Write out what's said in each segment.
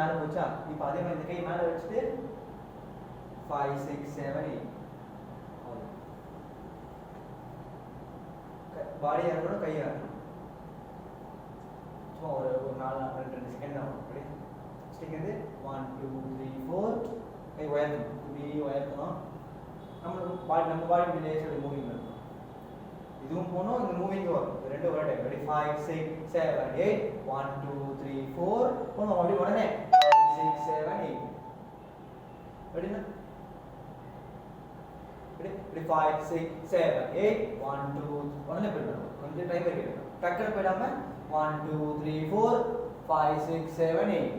மேலே போச்சா இப்போ அதே மாதிரி இந்த கை மேலே வச்சுட்டு 5 6 7 8 பாடி இறங்கணும் கை இறங்கணும் சும்மா ஒரு 2 செகண்ட் தான் அப்படி ஸ்டிக் வந்து 1 2 3 4 கை உயர்த்தணும் இப்படி உயர்த்தணும் நம்ம பாடி இப்படி லேசாக மூவிங் இருக்கும் இதுவும் போகணும் இந்த மூவிங் வரும் ரெண்டு ஒரு டைம் ரெடி 5 6 7 8 1 2 3 4 போகணும் அப்படி உடனே 5 6 7 8 ரெடினா ரெடி 5 6 7 8 1 2 உடனே போயிடணும் கொஞ்சம் டைம் இருக்கு டக்குனு போயிடாம 1 2 3 4 5 6 7 8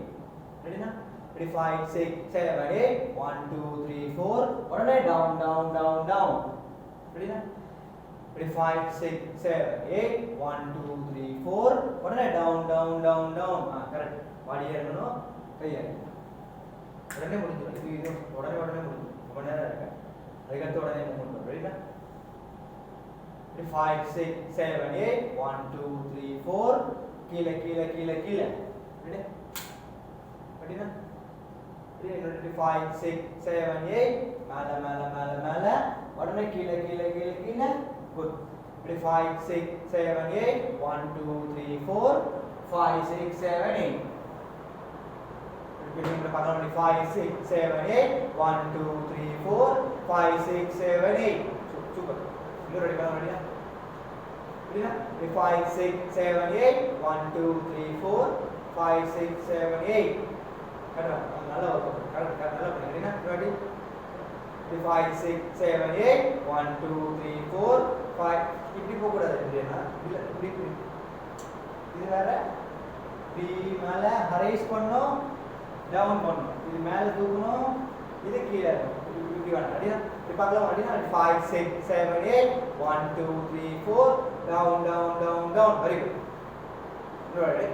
ரெடினா ready 5 6 7 8 1 2 3 4 உடனே down down down down ready na ready 5 6 7 8 1 2 3 4 உடனே down down down down correct பாடி ஏறணும் கை ஏறணும் உடனே முடிஞ்சிடும் இது உடனே முடிஞ்சிடும் ரொம்ப நேரம் இருக்கு அதுக்கு உடனே மூவ்மெண்ட் ready na ready 5 6 7 8 1 2 3 4 கீழ கீழ கீழ கீழ ready ready na 5 6 7 8 மேல மேல மேல மேல உடனே கீழ கீழ கீழ கீழ good 5 6 7 8 1 2 3 4 5 6 7 8 repeating the pattern 5 6 7 8 1 2 3 4 5 6 7 8 super you ready ready ready 5 6 7 8 1 2 3 4 5 6 7 8 நல்லா வரும் கரெக்ட் நல்லா பண்ணுங்க ரெடி 5 6 7 8 1 2 3 4 5 இப்படி போக கூடாது இல்லையா இல்ல இப்படி இது வேற இப்படி மேல ஹரைஸ் பண்ணனும் டவுன் பண்ணனும் இது மேல தூக்கணும் இது கீழ இப்படி வரணும் ரெடியா இப்ப பார்க்கலாம் ரெடியா 5 6 7 8 1 2 3 4 down down down down very good ready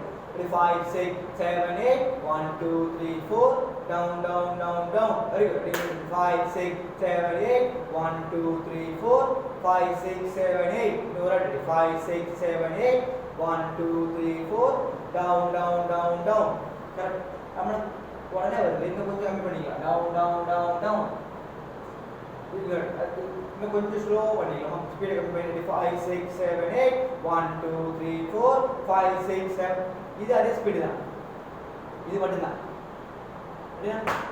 5 6 7 8 1 2 3 4 down down down down very good 5 6 7 8 1 2 3 4 5 6 7 8 you are ready 5 6 7 8 1 2 3 4 down down down down correct நம்ம உடனே வருது இன்னும் கொஞ்சம் கம்மி பண்ணிக்கலாம் down down down down இன்னும் கொஞ்சம் ஸ்லோ பண்ணிக்கலாம் ஸ்பீட் கம்மி பண்ணி 5 6 7 8 1 2 3 4 5 6 7 இது அதே ஸ்பீடு தான் இது மட்டும் தான்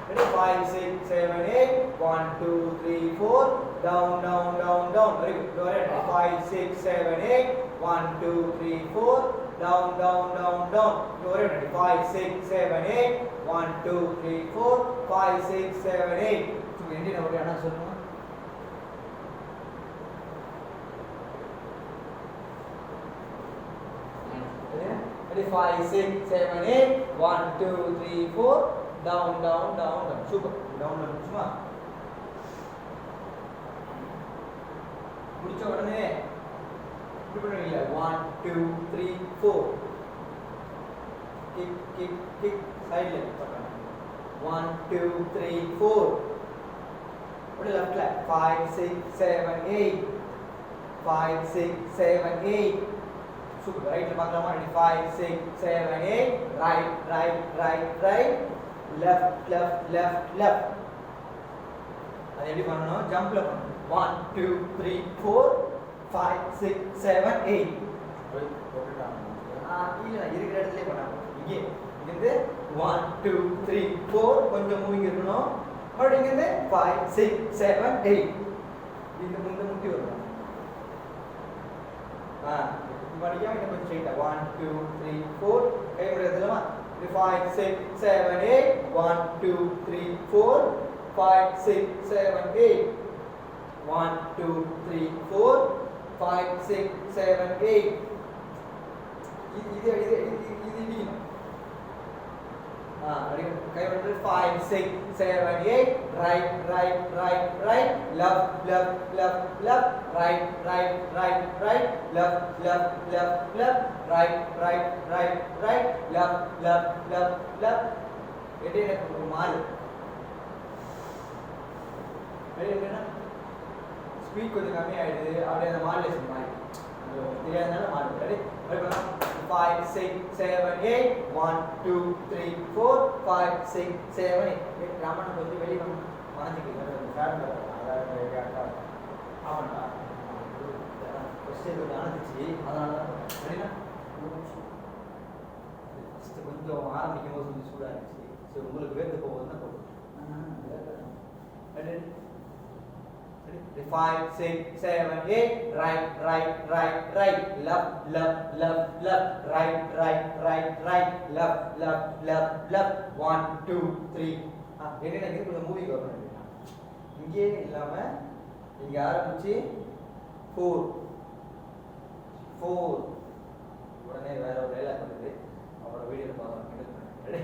ready 5 6 7 8 1 2 3 4 down down down down very good go ahead 5 6 7 8 1 2 3 4 down down down down go ahead 5 6 7 8 1 2 3 4 5 6 7 8 so எண்டி நம்ம என்ன சொல்லணும் ready 5 6 7 8 1 2 3 4 down down down down super down சும்மா முடிச்ச உடனே இப்படி பண்ணுவீங்க 1 2 3 4 கிக் கிக் கிக் சைடுல பண்றாங்க 1 2 3 4 அப்படியே லெஃப்ட்ல 5 6 7 8 5 6 7 8 super right பார்க்கலாமா 5 6 7 8 right right right right left left left left அது எப்படி பண்ணனும் ஜம்ப்ல பண்ணனும் 1 2 3 4 5 6 7 8 இல்ல இருக்கிற இடத்துலயே பண்ணலாம் இங்கே இருந்து 1 2 3 4 கொஞ்சம் மூவிங் இருக்கணும் மறுபடியும் இங்க 5 6 7 8 இந்த முட்டி வரணும் மறுபடியும் இன்னும் கொஞ்சம் ஸ்ட்ரைட்டா 1 2 3 4 கை முடியறதுலமா 5 6 7 8 1 2 3 4 5 6 7 8 1 2 3 4 5 6 7 8 இது இடிக்கணும் கை வந்து 5 6 7 8 right right right right left left left left right right right right left left left left right right right right left left left left இது எனக்கு மாறு என்னன்னா ஸ்பீட் கொஞ்சம் கம்மி ஆயிடுது அப்படியே அந்த மாடுலேஷன் மாறி தெரியாதனால மாறுது. 5 6 7 8 1 2 3 4 5 6 7 8 ராமன் கொஞ்சம் வெளிய வந்து வாங்கிக்கலாம் ஃபேன் அதாவது ஆமாடா கொஸ்டின் ஆனந்துச்சு அதனால தான் சரினா கொஞ்சம் ஆரம்பிக்கும் போது கொஞ்சம் சூடாக இருந்துச்சு சரி உங்களுக்கு வேர்த்து போகுதுன்னா போகும் 5 6 7 8 right left right left 1 2 3 என்ன இது கொஞ்சம் மூவி கவர்மெண்ட் இங்கே இல்லாம இங்க ஆரம்பிச்சு 4 உடனே வேற ஒரு டைலாக் வருது அப்புறம் வீடியோல பார்க்கலாம் ரெடி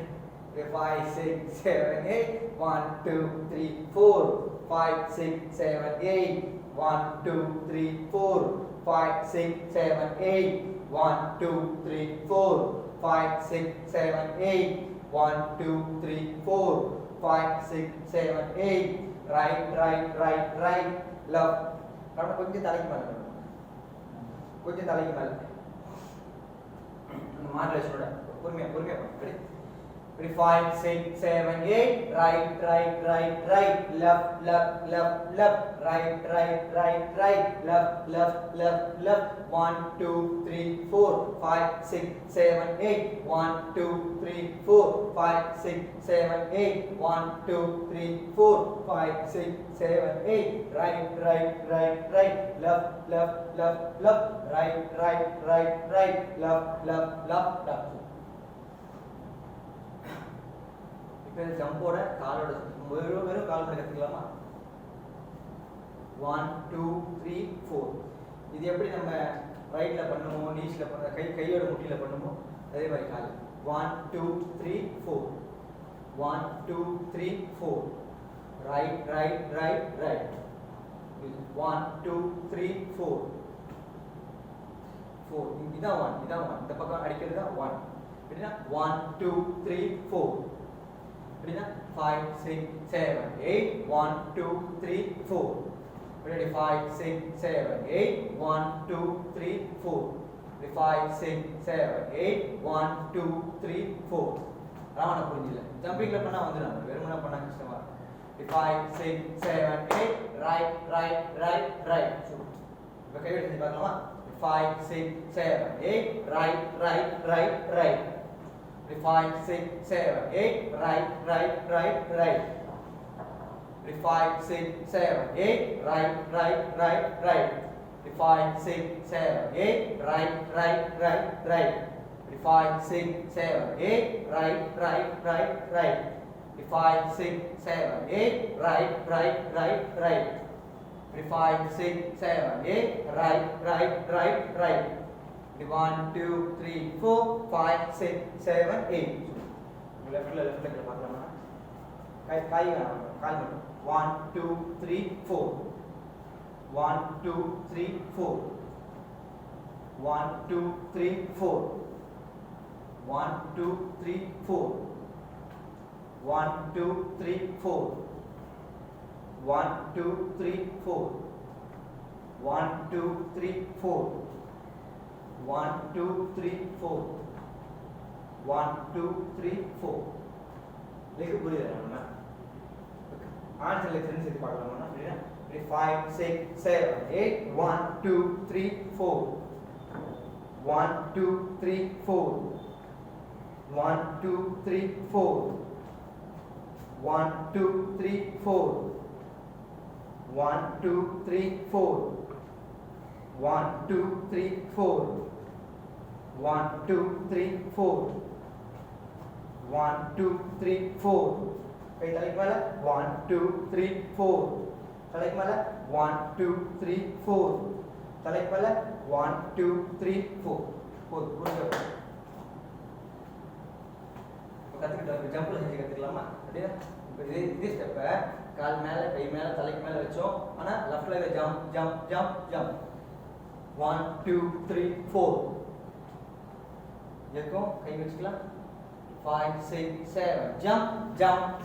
5 6 7 8 1 2 3 4 5 6 7 8 1 2 3 4 5 6 7 8 1 2 3 4 5 6 7 8 1 2 3 4 5 6 7 8 right left நம்ம கொஞ்சம் தலைக்கு மேல கொஞ்சம் தலைக்கு மேல அந்த மாடலேஷனோட பொறுமையா ready 5 6 7 8 right left right left 1 2 3 4 5 6 7 8 1 2 3 4 5 6 7 8 1 2 3 4 5 6 7 8 right left right left இப்போ ஜம்போட காலோட வெறும் கால் பண்ணி கத்துக்கலாமா 1 2 3 4 இது எப்படி நம்ம ரைட்ல பண்ணுமோ நீஸ்ல பண்ண கையோட முட்டில பண்ணுமோ அதே மாதிரி கால் 1 2 3 4 1 2 3 4 right 1 2 3 4 இதான் 1 இந்த பக்கம் அடிக்கிறது தான் 1 அப்படினா 1 2 3 4 அப்படினா 5 6 7 8 1 2 3 4 ready 5 6 7 8 1 2 3 4 5 6 7 8 1 2 3 4 ராமன புரிஞ்சில ஜம்பிங்ல பண்ணா வந்துரும் வெறுமனா பண்ணா கஷ்டமா 5 6 7 8 right இப்போ கையை எடுத்து பார்க்கலாமா 5 6 7 8 right 5 6 7 8 right 5 6 7 8 right 5 6 7 8 right 5 6 7 8 right 5 6 7 8 right 5 6 7 8 right 1 2 3 4 5 6 7 8 லெஃப்ட்ல பார்க்கலாமா கால் மட்டும் 1 2 3 4 1 2 3 4 1 2 3 4 1 2 3 4 1 2 3 4 1 2 3 4 1 2 3 4 1 2 3 4 1 2 3 4 लेके पूरी रहना आंसर लेक्चर से பார்க்கலாமா அப்படினா 5 6 7 8 1 2 3 4 1 2 3 4 1 2 3 4 1 2 3 4 1 2 3 4 1 2 3 4 1 2 3 4 1 2 3 4 कई தலைக்கு மேல 1 2 3 4 தலைக்கு மேல 1 2 3 4 தலைக்கு மேல 1 2 3 4 புரியுதா கத்துக்கிட்ட ஜம்ப்ல செஞ்சு கத்துக்கலாமா அப்படியே இது ஸ்டெப் கால் மேல கை மேல தலைக்கு மேல வெச்சோம் ஆனா லெஃப்ட்ல ஜம்ப் 1 2 3 4 देखो कहीं बचला 5 6 7 jump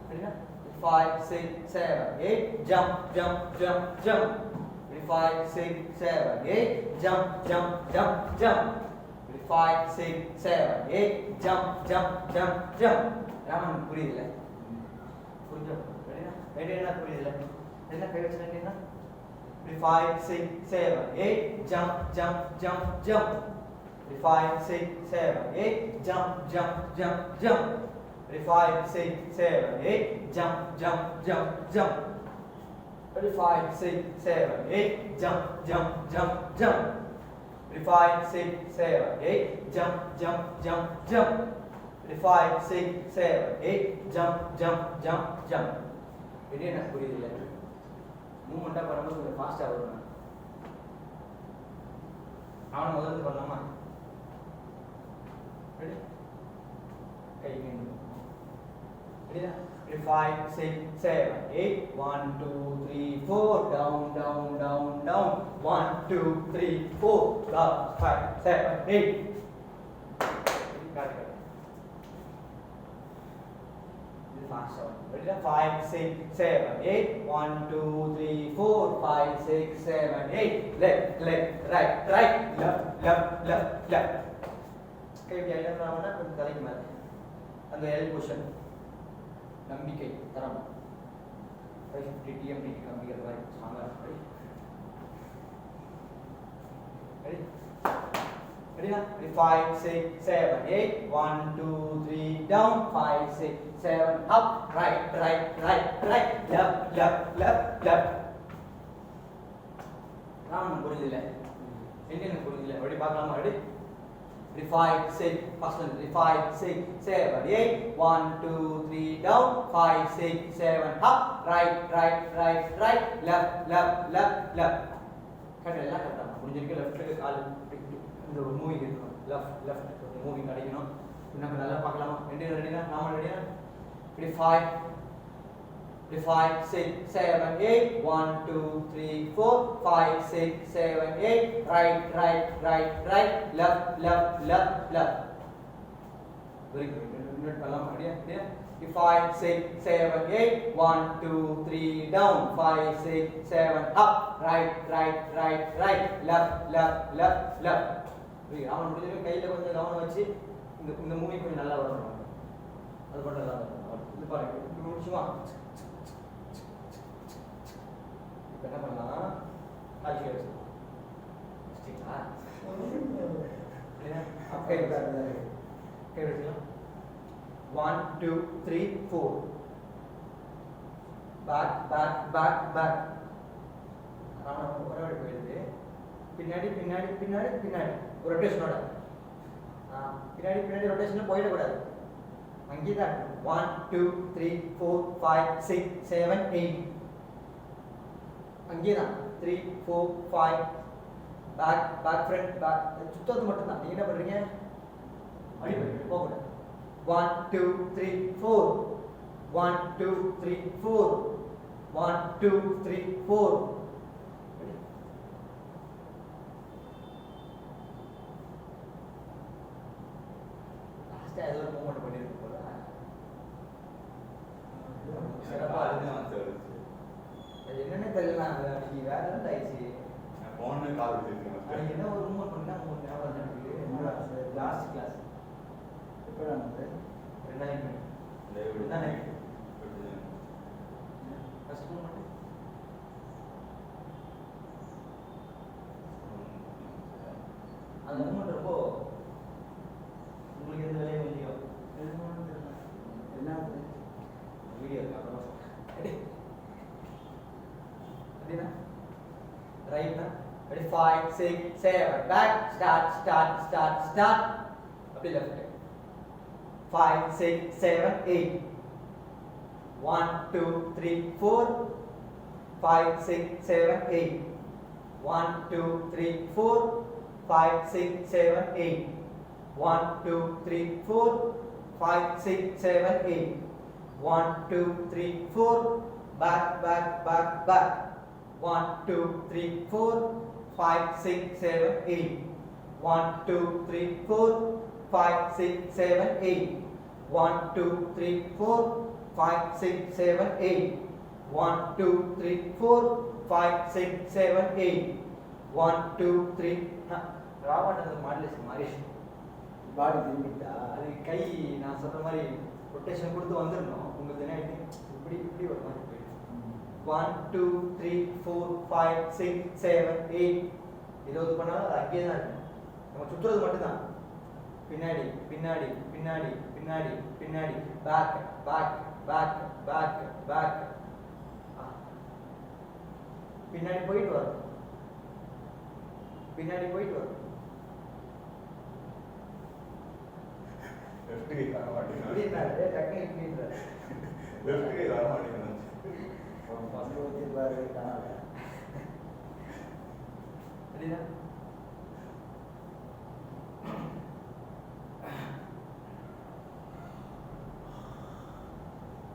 ठीक है 5 6 7 8 jump 5, 6, 7, 8. Jump, jump, jump, jump. 5, 6, 7, 8. Jump, jump, jump, jump. Raman, புரியுதுல? புரியுதா? ரெடினா புரியுதுல? என்ன கை வச்சிருக்கீங்க? 5, 6, 7, 8. Jump, jump, jump, jump. 5, 6, 7, 8. Jump, jump, jump, jump. 5, 6, 7, 8. Jump, jump, jump, jump. 5, 6, 7, 8. Jump, jump, jump, jump. 5, 6, 7, 8. Jump, jump, jump, jump. 5, 6, 7, 8. Jump, jump, jump, jump. இது என்ன புரியுதுல்ல? மூவ்மெண்டா பண்ணும்போது கொஞ்சம் ஃபாஸ்டா வரும். அவனை முதல்ல பண்ணலாமா? ரெடி? கை மீண்டும். ரெடியா? 5, 6, 7, 8. 1, 2, 3, 4. Down, down, down, down. 1, 2, 3, 4. Up, 5, 7, 8. Got it. This is fast one. Ready? 5, 6, 7, 8. 1, 2, 3, 4. 5, 6, 7, 8. Left, left, right, right. Left, left, left, left. கை இப்படி ஐட்டம் பண்ணாமன்னா கொஞ்சம் தலைக்கு மேலே அந்த எல் பொசிஷன் நம்பிக்கை தரம் 550 TMD நம்பிக்கை மாதிரி ஸ்ட்ராங்காக ரெடி ரெடி ரெடியா 5 6 7 8 1 2 3 down 5 6 7 up right right right right left left left left Raman புரியுதுல என்ன புரியுதுல அப்படி பார்க்கலாமா ready 5 6 first one 5 6 7 8 1 2 3 down 5 6 7 up right right right right left left left left correct எல்லாம் கரெக்டா புரிஞ்சிருக்கு லெஃப்ட்க்கு கால் இந்த ஒரு மூவிங் இருக்கணும் லெஃப்ட் லெஃப்ட் மூவிங் அடிக்கணும் இன்னும் நல்லா பார்க்கலாமா ரெடினா நாம ரெடினா 5 5 6 7 8 1 2 3 4 5 6 7 8 right right right right left left left left very good minute பண்ணலாம் ரெடியா 5 6 7 8 1 2 3 down 5 6 7 up right right right right left left left left very அவன் முடிஞ்சது கையில கொஞ்சம் கவனம் வச்சு இந்த மூவி கொஞ்சம் நல்லா வரணும் அது மட்டும் நல்லா வரணும் இது பாருங்க இது முடிச்சுமா என்ன பண்ணலாம் ஆல்கே வச்சுக்கலாம் சரிங்களா கை வச்சுக்கலாம் 1 2 3 4 back back back back Raman ஒரே போயிடுது பின்னாடி பின்னாடி பின்னாடி பின்னாடி ஒரு ரொட்டேஷனோட பின்னாடி பின்னாடி ரொட்டேஷன்ல போயிடக்கூடாது அங்கே தான் 1 2 3 4 5 6 7 8 அங்கே தான் 3 4 5 பேக் பேக் ஃப்ரண்ட் பேக் சுத்தது மட்டும் தான் நீங்க என்ன பண்றீங்க அடி போக கூடாது 1 2 3 4 1 2 3 4 1 2 3 4 லாஸ்டா ஏதோ ஒரு மூவ்மெண்ட் பண்ணிருக்கு போல சிறப்பா இருக்கு என்னன்னு தெரியல அன்னைக்கு வேற என்ன ஆயிடுச்சு போன் கால் வச்சிருக்கேன் அன்னைக்கு என்ன ஒரு மூவ்மெண்ட் பண்ணா உங்களுக்கு ஞாபகம் எனக்கு லாஸ்ட் கிளாஸ் எப்போ வந்து 2000 தானே ஃபர்ஸ்ட் மூவ்மெண்ட் அந்த மூவ்மெண்ட் ரொம்ப உங்களுக்கு எந்த வேலையும் இல்லையோ என்ன வீடியோ இருக்கு அப்புறம் அப்படின்னா ரைட்னா ready 5 6 7 back start start start start அப்படி left 5 6 7 8 1 2 3 4 5 6 7 8 1 2 3 4 5 6 7 8 1 2 3 4 5 6 7 8 1 2 3 4 back back back back 1 2 3 4 5 6 7 8 1 2 3 4 5 6 7 8 1 2 3 4 5 6 7 8 1 2 3 4 5 6 7 8 1 2 3 ராவாட்டது modulation மாதிரி பாடி திரும்பிட்டா அது கை நான் சொல்ற மாதிரி ரொட்டேஷன் கொடுத்து வந்துடணும் உங்களுக்கு என்ன இப்படி இப்படி ஒரு மாதிரி போயிடும் 1 2 3 4 5 6 7 8 20 பண்ணாலும் அது அங்கேயே தான் இருக்கும் நம்ம சுற்றுறது மட்டும்தான் பின்னாடி பின்னாடி பின்னாடி பின்னாடி பின்னாடி back back back back back பின்னாடி போயிட்டு வரும் பின்னாடி போயிட்டு வரும் லெஃப்ட் கை வர மாட்டேங்குது இப்படின்றாரு டக்குனு இப்படின்றாரு லெஃப்ட் கை வர மாட்டேங்குது பசங்க வச்சிருப்பாரு காணல அப்படின்னா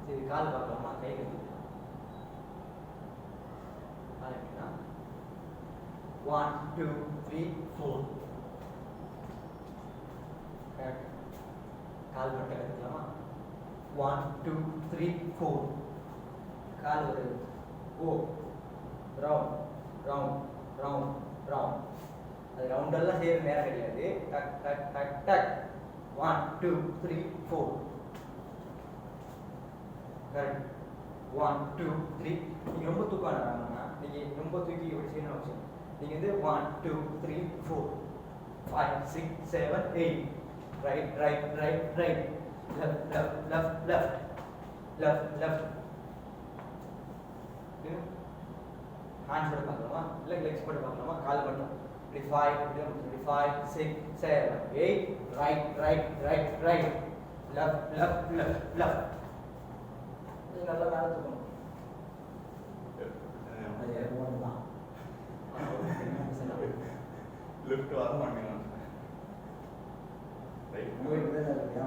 சரி கால் பார்க்கலாமா கை கட்டிக்கலாம் கால் எப்படின்னா 1 2 3 4 கால் மட்டும் கட்டிக்கலாமா 1 2 3 4 கால் ஒரு ஓ ரவுண்ட் ரவுண்ட் ரவுண்ட் ரவுண்ட் அது ரவுண்டெல்லாம் செய்யற நேரம் கிடையாது டக் டக் டக் டக் 1 2 3 4 கரெக்ட் 1 2 3 நீங்க ரொம்ப தூக்கம் ஆனாங்கன்னா நீங்க ரொம்ப தூக்கி இப்படி செய்யணும் அவசியம் நீங்க வந்து 1 2 3 4 5 6 7 8 right right right right left left left left left left hands போட்டு பார்க்கலாமா இல்லை லெக்ஸ் போட்டு பார்க்கலாமா கால் மட்டும் இப்படி 5 6 7 8 right right right right left left left left நல்லா மேலே தூக்கணும் அது ஒன்று தான் லெஃப்ட் வர மாட்டேங்குது ரைட் உங்களுக்கு தான் இருக்கியா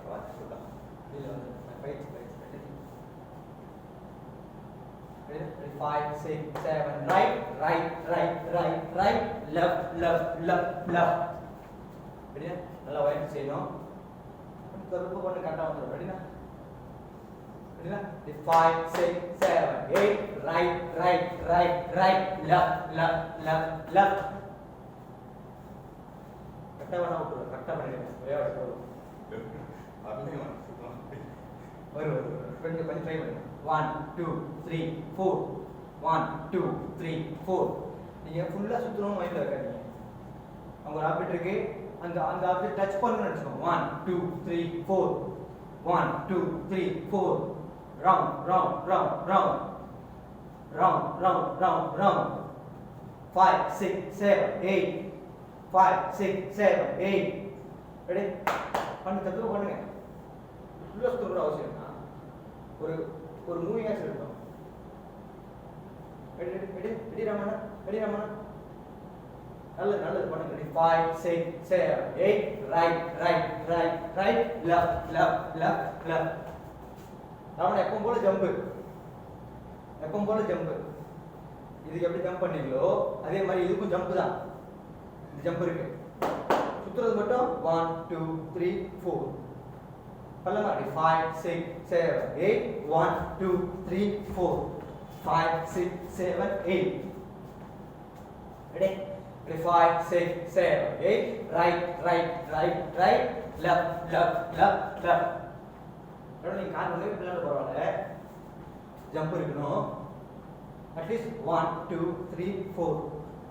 வாட்ச் போட்டா இல்லை வந்து பயிற்சி பயிற்சி 5 6 7 right right right right right left left left left அப்படியே நல்லா வயர் செய்யணும் கருப்பு பண்ணு கரெக்டாக வந்துடும் அப்படின்னா அப்படின்னா 5 6 7 8 right right right right left left left left கரெக்டாக பண்ண விட்டுருவோம் கரெக்டாக பண்ணிடுங்க ஒரே வாட்டி போதும் லெஃப்ட் வரலையும் சுத்தம் வரும் கொஞ்சம் கொஞ்சம் ட்ரை பண்ணுங்க 1 2 3 4 1 2 3 4 நீங்க ஃபுல்லா சுத்தணும் மைண்ட்ல இருக்காதீங்க அவங்க ஒரு ஆப்ஜெக்ட் இருக்கு அந்த அந்த ஆப்ஜெக்ட் டச் பண்ணனும்னு நினைச்சுக்கோங்க 1 2 3 4 1 2 3 4 round round round round round round round round 5 6 7 8 5 6 7 8 ready பண்ணு தப்பு பண்ணுங்க ஃபுல்லா சுத்தணும் அவசியம்னா ஒரு ஒரு மூவிங்காச்சும் இருக்கும் ரெடி ரமணா ரெடி ரமணா நல்லது நல்லது பண்ணுங்க ready 5 6 7 8 right right right right left left left left Ramana எப்பவும் போல ஜம்ப் எப்பவும் போல ஜம்ப் இதுக்கு எப்படி ஜம்ப் பண்ணீங்களோ அதே மாதிரி இதுக்கும் ஜம்ப் தான் இந்த ஜம்ப் இருக்கு சுத்துறது மட்டும் 1 2 3 4 பல்லமா 5 6 7 8 1 2 3 4 5 6 7 8 ready 5 6 7 8 right right right right left left left left நீங்க கால் வந்து பின்னால பரவாயில்லை ஜம்ப் இருக்கணும் அட்லீஸ்ட் 1 2 3 4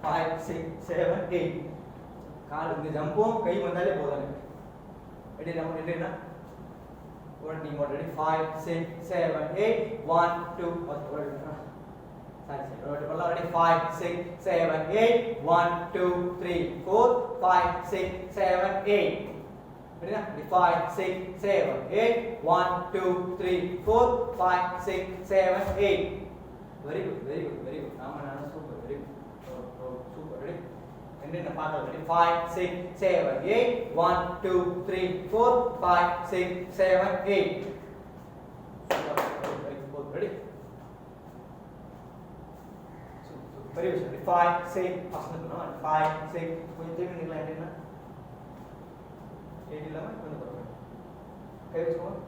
5 6 7 8 கால் இந்த ஜம்பும் கை வந்தாலே போதும் ரெடி நம்ம ரெடினா working already 5 6 7 8 1 2 sorry already 5 6 7 8 1 2 3 4 5 6 7 8 ready na 5 6 7 8 1 2 3 4 5 6 7 8 very good very good very good ramana super very good super ready and then part already 5 6 7 8 1 2 3 4 5 6 7 8 ready very good 5 6 asana no 5 6 கொஞ்சம் திரும்பி நிக்கலாம் என்ன 8 இல்லாம கொஞ்சம் பரவாயில்லை கை வச்சுக்கோங்க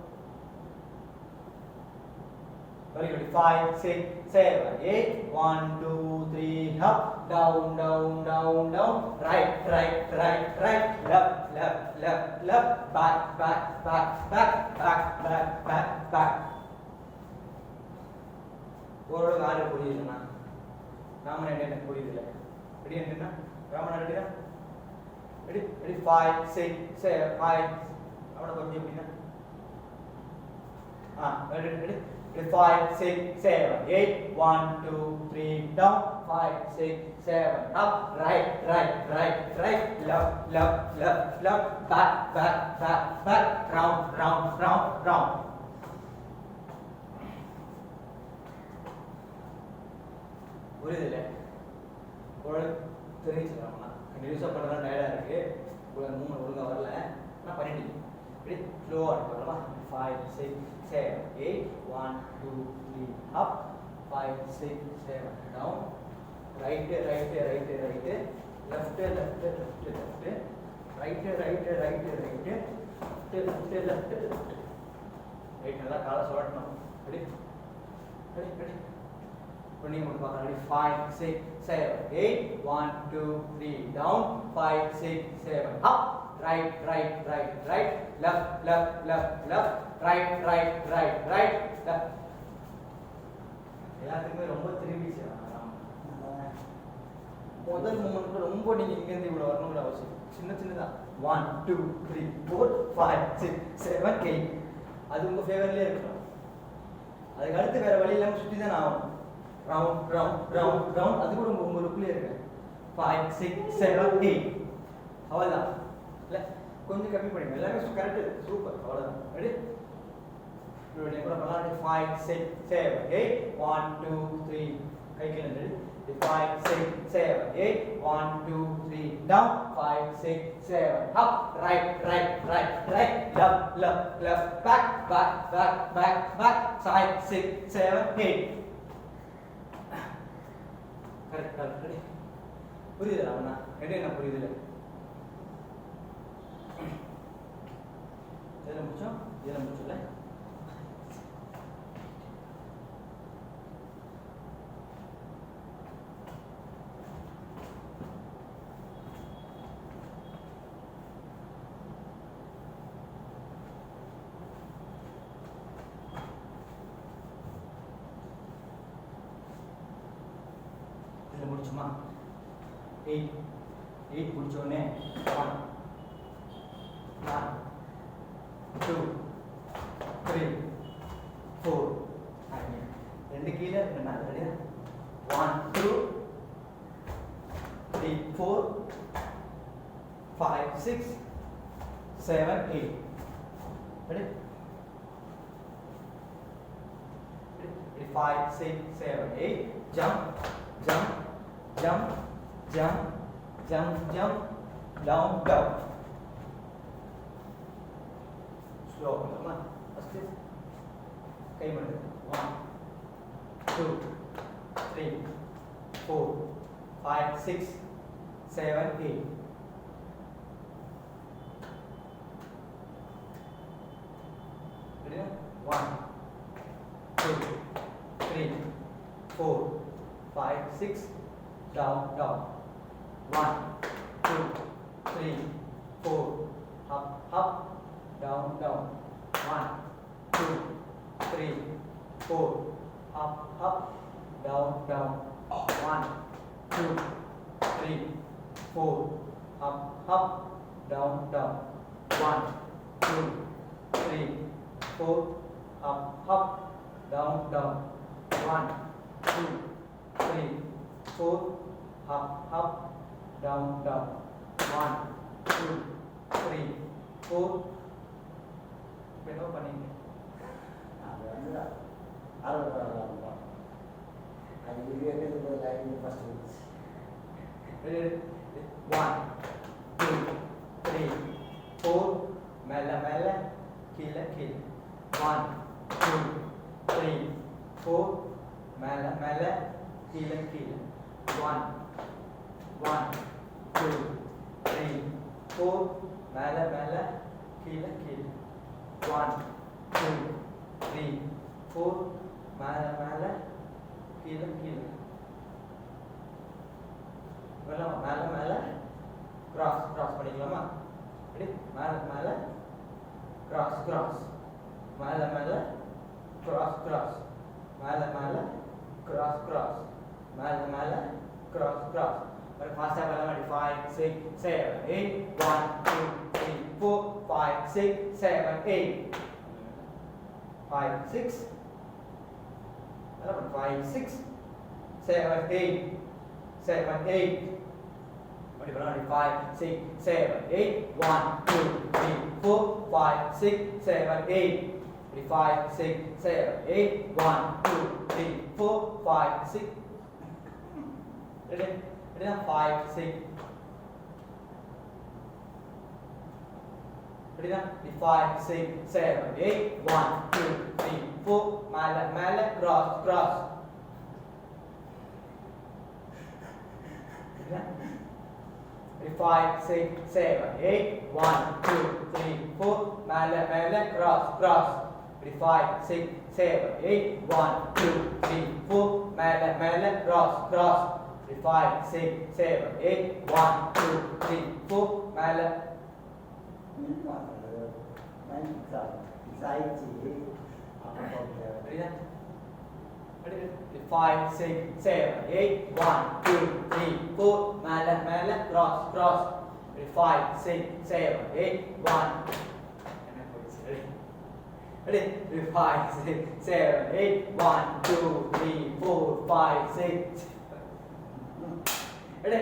Very good. 5, 6, 7, 8. 1, 2, 3. Up, down, down, down, down. Right, right, right, right. Left, left, left, left. Back, back, back, back, back, back, back, back. ஓரளவுக்கு order புரியுதுண்ணா. Raman எனக்கு புரியுதுல்ல. ரெடி என்ன? ராமன் ரெடியா? ரெடி ரெடி 5 6 7 5 அவன கொஞ்சம் எப்படின்னா ready ready 5 6 7 8 1 2 3 down 5 6 7 up right right right right left left left left back back back back round round round round புரியுதுல்ல ஒரு தெரிஞ்சுக்கலாமா கண்டினியூஸா பண்றதா டயர்டா இருக்கு உங்களுக்கு மூணு ஒழுங்கா வரல நான் பண்ணிட்டீங்க இப்படி ஸ்லோவா இருக்கலாமா 5 6 7 8 1 2 3 up 5 6 7 down right right right right left left left left right right right right left left left right நல்லா காலை சுழட்டணும் ரெடி ரெடி ரெடி பண்ணி உங்களுக்கு பார்க்கலாம் 5 6 7 8 1 2 3 down 5 6 7 up right right right right left left left left right right right right left எல்லாத்துக்குமே ரொம்ப திரும்பிச்சு முதல் moment ரொம்ப நீங்க இங்க இருந்து இவ்வளவு வரணும் அவசியம் சின்ன சின்னதா 1 2 3 4 5 6 7 8 அது உங்க ஃபேவர்லயே இருக்கணும் அதுக்கு அடுத்து வேற வழி இல்லாம சுத்தி தான் ஆகணும் round round round round அது கூட உங்க லுக்லயே இருக்கு 5 6 7 8 அவ்வளவுதான் இல்ல கொஞ்சம் கம்மி பண்ணுங்க எல்லாமே கரெக்ட் சூப்பர் அவ்வளவுதான் ரெடி ரெடி கூட பண்ணலாம் 5 6 7 8 1 2 3 கை கீழ ready 5 6 7 8 1 2 3 down 5 6 7 up right right right right left left left back back back back back side 6 7 8 correct correct புரியுதுல அவனா என்ன புரியுதுல இதெல்லாம் முடிச்சோம்ல முடிச்சுமா 8 முடிச்சோனே 1 2 3 4 ரெண்டு கீழே என்ன ரெடியா 1 2 3 4 5 6 7 8 ready 5 6 7 8 jump jump jump jump jump jump down down slow பண்ணலாமா ஃபர்ஸ்ட் கை மடக்கு 1 2 3 4 5 6 7 8 ready 1 2 3 4 5 6 down down 1 2 3 4 up up down down 1 2 3 4 up up down down 1 2 3 4 up up down down 1 2 3 4 up up down down 1 2 3 4 up up down down 1 2 3 4 என்ன பண்ணீங்க அது வந்து ஆரம்பம் அது விவேகத்துக்கு line first 1 2 3 4 மேல மேல கீழே கீழே 1 2 3 4 மேல மேல கீழே கீழே 1 1 2 3 4 மேல மேல கீழே கீழே 1 2 3 4 மேலே மேலே கீழே கீழே வரலாமா மேலே மேலே கிராஸ் கிராஸ் பண்ணிக்கலாமா ரெடி மேலே மேலே கிராஸ் கிராஸ் மேலே மேலே கிராஸ் கிராஸ் மேலே மேலே கிராஸ் கிராஸ் மேலே மேலே கிராஸ் கிராஸ் ஒரு ஃபாஸ்ட்டாக வரலாமா 5 6 7 8 1 2 3 4 5 6 7 8 5 6 5 6 7 8 7 8 what do you want 5 6 7 8 1 2 3 4 5 6 7 8 5 6 7 8 1 2 3 4 5 6 ready ready now 5 6 ready now 5 6 7 8 1 2 3 4 மேலே மேலே cross cross ready 5 6 7 8 1 2 3 4 மேலே மேலே cross cross ready 5 6 7 8 1 2 3 4 மேலே மேலே cross cross ready 5 6 7 8 1 2 3 4 மேலே ready 5 6 7 8 1 2 3 4 மேலே மேலே cross cross ready 5 6 7 8 1 ready 5 6 7 8 1 2 3 4 5 6 ready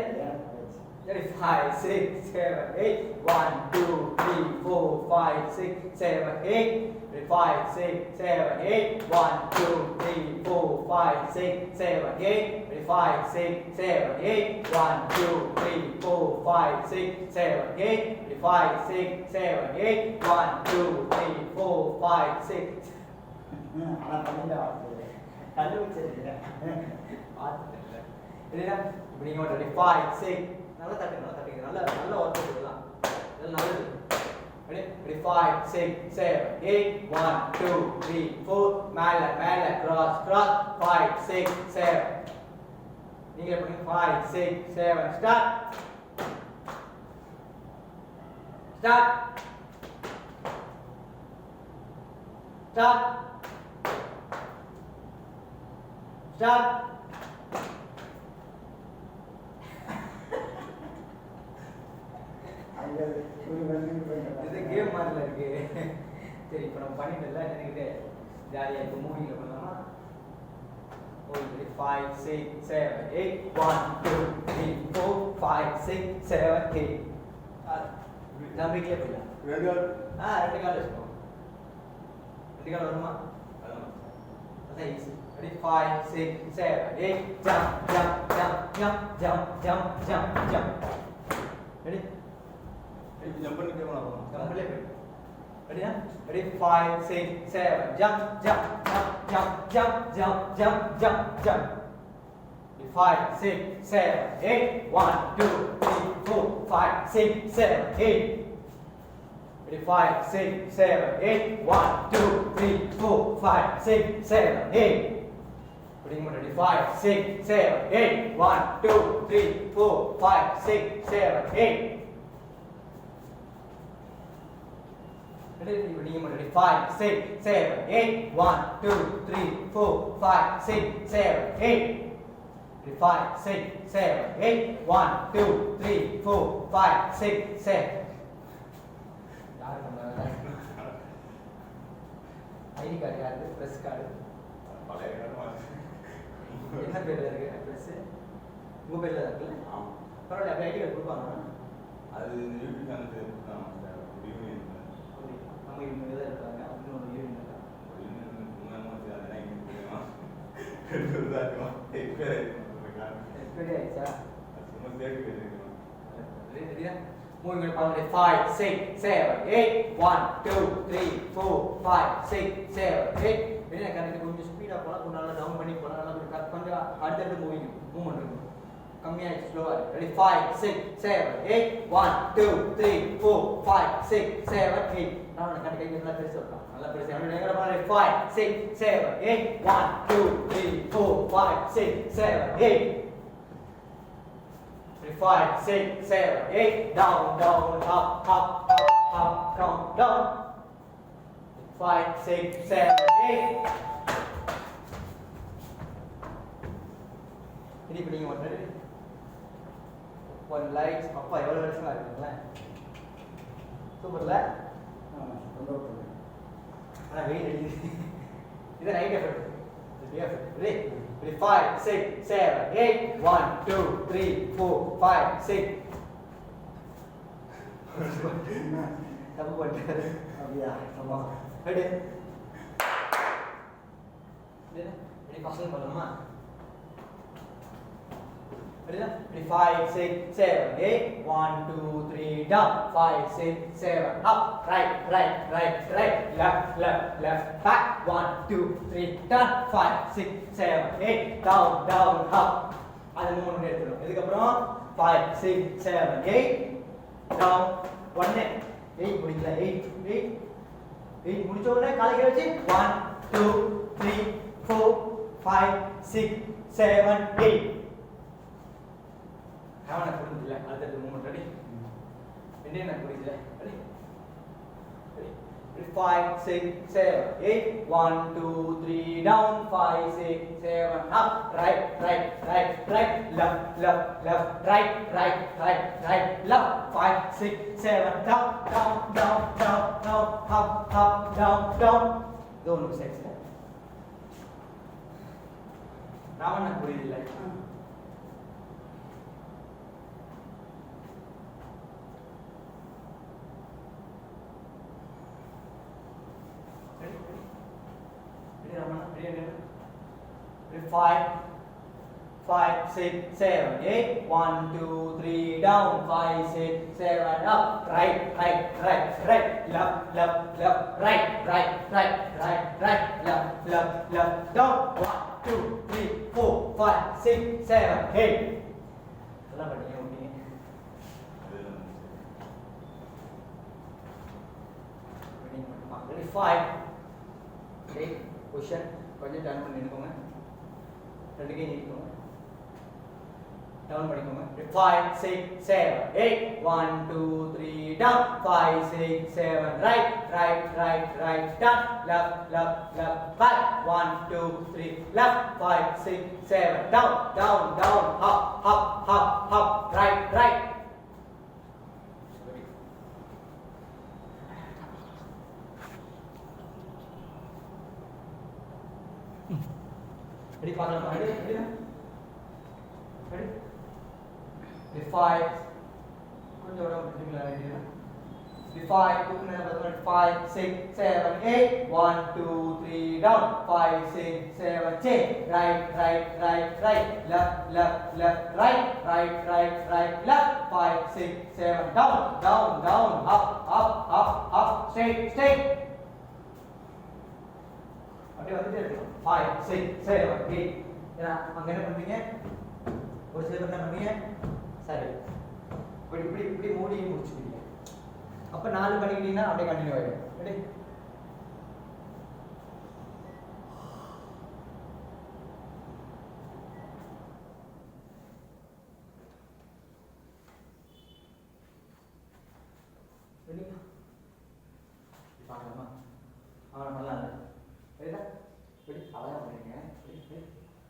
ready 5 6 7 8 1 2 3 4 5 6 7 8 ready 5 6 7 8 1 2 3 4 5 6 7 8 ready 5 6 7 8 1 2 3 4 5 6 7 8 ready 5 6 7 8 1 2 3 4 5 6 இல்லையா இப்போ நீங்கள் ஒரு 5 6 நல்லா தட்டுங்க நல்லா ஒர்க் பண்ணலாம் இதெல்லாம் நல்லது ready 5 6 7 8 1 2 3 4 மேலே மேலே cross cross 5 6 7 நீங்க பண்ணுங்க 5 6 7 start start start start இது கேம் மாதிரில இருக்கு சரி இப்போ நம்ம பண்ணிட்டல நினைக்கிட்டு ஜாலியாக இப்போ மூவிங்கில் பண்ணலாமா ஓகே 5 6 7 8 1 2 3 4 5 6 7 8 நம்பிக்கையே போயிடலாம் ரெண்டு கால் ரெண்டு கால் வச்சுக்கோ ரெண்டு கால் வருமா அதான் easy ready 5 6 7 8 jump jump ready jump பண்ணி camera Complete. Ready now? Ready? 5 6 7 jump. Ready? 5 6 7 8 1 2 3 4 5 6 7 8 ready? 5 6 7 8 1 2 3 4 5 6 7 8 ready? 5 6 7 8 1 2 3 4 5 6 7 8 ready 5 6 7 8 1 2 3 4 5 6 7 8 ready 5 6 7 8 1 2 3 4 5 6 7 ID card யாரு பிரஸ் கார்டு பழைய காலமா என்ன பேர்ல இருக்கு பிரஸ் உங்க பேர்ல இருக்குல்ல ஆமாம் பரவாயில்ல அப்படி ஐடி கார்டு கொடுப்பாங்க அது யூடியூப் சேனல் தான் யூனியன் நம்ம இவங்க தான் இருக்காங்க அப்படின்னு ஒரு யூனியன் இருக்காங்க எக்ஸ்பெரி ஆயிடுச்சா ரெடியா மூவிங் பண்ணி 5 6 7 8 1 2 3 4 5 6 7 8 வெளிய கரெக்ட் கொஞ்சம் ஸ்பீடா போனா கொஞ்சம் நல்லா டவுன் பண்ணி போனா நல்லா கொஞ்சம் அடுத்த மூவ்மெண்ட் இருக்கும் கம்மியா ஸ்லோவா ரெடி 5 6 7 8 1 2 3 4 5 6 7 8 நான் கட்ட கை நல்லா பெருசா வைக்கலாம் நல்லா பெருசா எங்க பாருங்க 5 6 7 8 1 2 3 4 5 6 7 8 5 6 7 8 down down up up up up down down 5 6 7 8 ini இப்ப நீங்க வந்து one light அப்பா எவ்வளவு வருஷமா இருக்குங்களா சூப்பர்ல ஆனா வெயில் அடிக்குது இது நைட் எஃபெக்ட் இது எஃபெக்ட் ரெடி 5 6 7 8 1 2 3 4 5 6 தப்பு பண்ணிட்டாரு அப்படியா ஆமா ரெடி ரெடி பசங்க பண்ணலாமா Ready? 5 6 7 8 1 2 3 down 5 6 7 up right right right right left left left back 1 2 3 down 5 6 7 8 down down up அது மூணு எடுத்துறோம் இதுக்கு அப்புறம் 5 6 7 8 down 1 8 முடிக்கல 8 8 முடிச்ச உடனே காலை கீழ வச்சு 1 2 3 4 5 6 7 8 அவன புரிஞ்சில்ல அடுத்த மூமெண்ட் ரெடி என்ன புரிஞ்சில்ல ready ready 5 6 7 8 1 2 3 down 5 6 7 up right right right right left left left right right right right left 5 6 7 down down down down down up up down down दोनों section Ravan புரியுதில்ல Five, 6, 7, 8, 1, 2, 3, down, 5, 6, 7, up, right, right, right, right, left, left, left, right, right, right, right, right, left, left, left, down, 1, 2, 3, 4, 5, 6, 7, 8. நல்லா படிங்க okay reading மட்டுமா ready 5 okay question கொஞ்சம் turn பண்ணி நினைக்கோங்க ரெண்டு கை நீட்டிக்கோங்க down பண்ணிக்கோங்க 5 6 7 8 1 2 3 down 5 6 7 right right right right down left left left back 1 2 3 left 5 6 7 down down down up up up up right right ready பார்க்கலாம் ready ready ready 5 கொஞ்சம் வர முடியுங்களா idea 5 குக்குன பதன 5 6 7 8 1 2 3 down 5 6 7 10 right right right right left left left right right right right left 5 6 7 down down down up up up up straight straight அப்படியே வந்துட்டே இருக்கணும் 5 6 7 8 ஏன்னா அங்க என்ன பண்றீங்க ஒரு சில என்ன பண்றீங்க சரி இப்படி இப்படி இப்படி மூடி முடிச்சிட்டீங்க அப்ப 4 பண்ணிட்டீங்கன்னா அப்படியே கண்டினியூ ஆயிடும் ரெடி ரெடி பாக்கலாமா அவன நல்லா இல்ல ரெடிடா ரெடி அழகா பண்ணுங்க ரெடி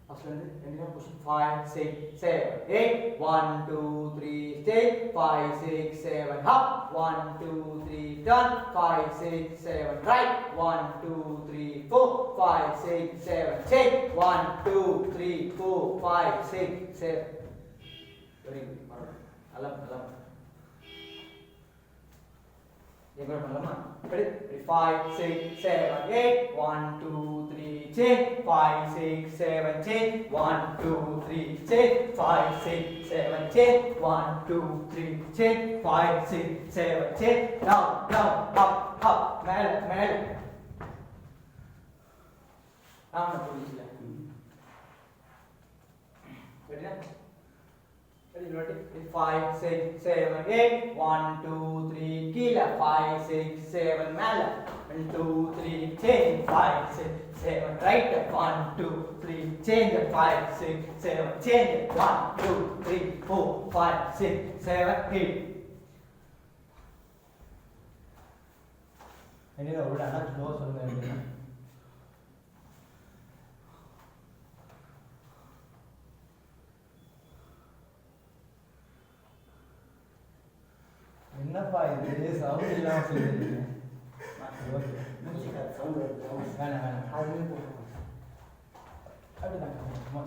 ஃபர்ஸ்ட் வந்து ரெண்டு position 5 6 7 8 1 2 3 stay 5 6 7 up 1 2 3 turn 5 6 7 right 1 2 3 4 5 6 7 change 1 2 3 4 5 6 7 very good alam alam எங்க பண்ணலாமா ready 5 6 7 8 1 2 3 change 5 6 7 change 1 2 3 change 5 6 7 change 1 2 3 change 5 6 7 change down down up up மேல மேல ஆமா புரியல ரெடியா 5 6 7 8 1 2 3 கீழே 5 6 7 மேல 1 2 3 change 5 6 7 right 1 2 3 change 5 6 7 change 1 2 3 4 5 6 7 8 என்னடா ஒரு அண்ணா ஸ்லோ சொல்லுங்க என்னப்பா இது சவுண்ட் இல்லாம சொல்லுங்க மியூசிக் சவுண்ட் வருது வேணாம் வேணாம் அதுலேயே போட்டு அப்படிதான் சும்மா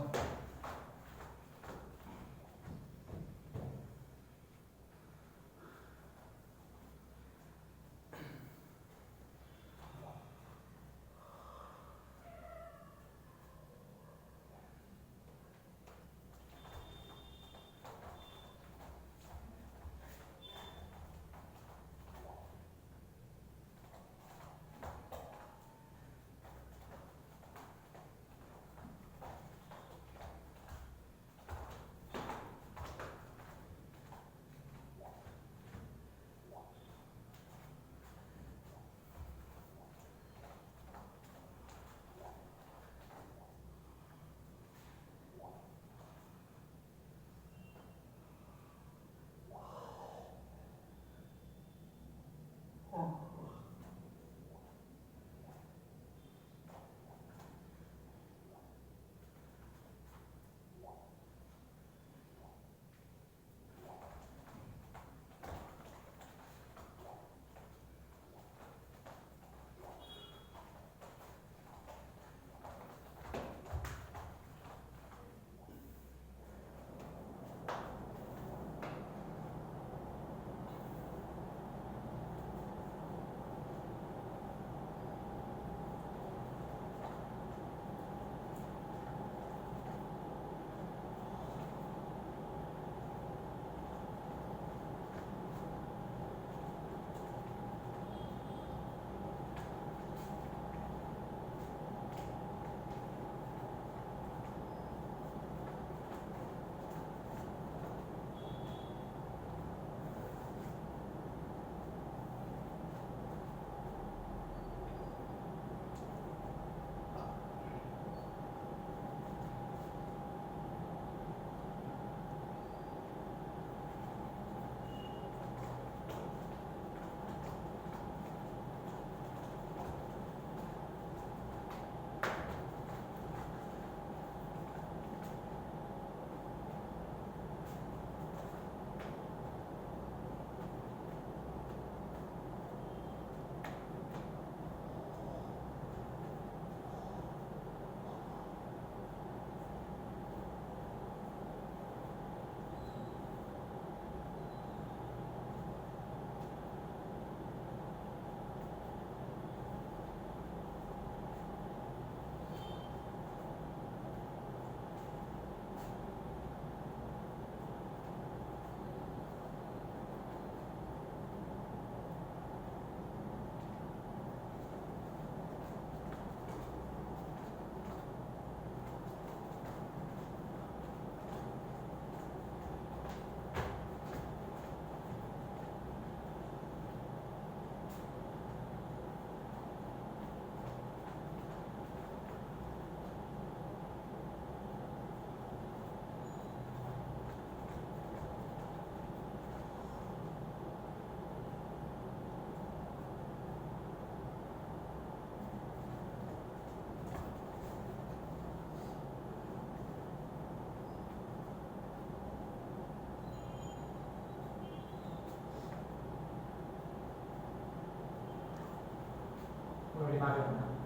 Already marked.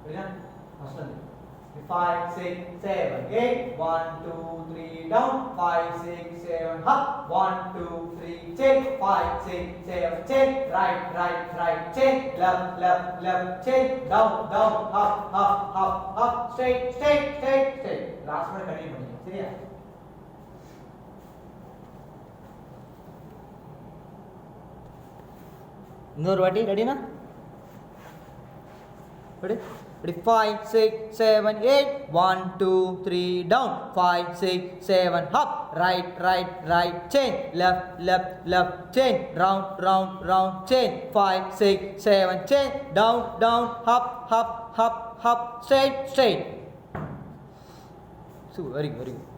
Ready? First one. 5, 6, 7, 8. 1, 2, 3, down. 5, 6, 7, up. 1, 2, 3, check. 5, 6, 7, check. Right, right, right, check. Left, left, left, check. Down, down, up, up, up, up. Straight, straight, straight, straight. Last one continue பண்ணிக்கலாம். சரியா? இன்னொரு வாட்டி ரெடினா? Ready? Ready? 5, 6, 7, 8. 1, 2, 3, down. 5, 6, 7, up. Right, right, right, chain. Left, left, left, chain. Round, round, round, chain. 5, 6, 7, chain. Down, down, up, up, up, up. Straight, straight. So very good, very good.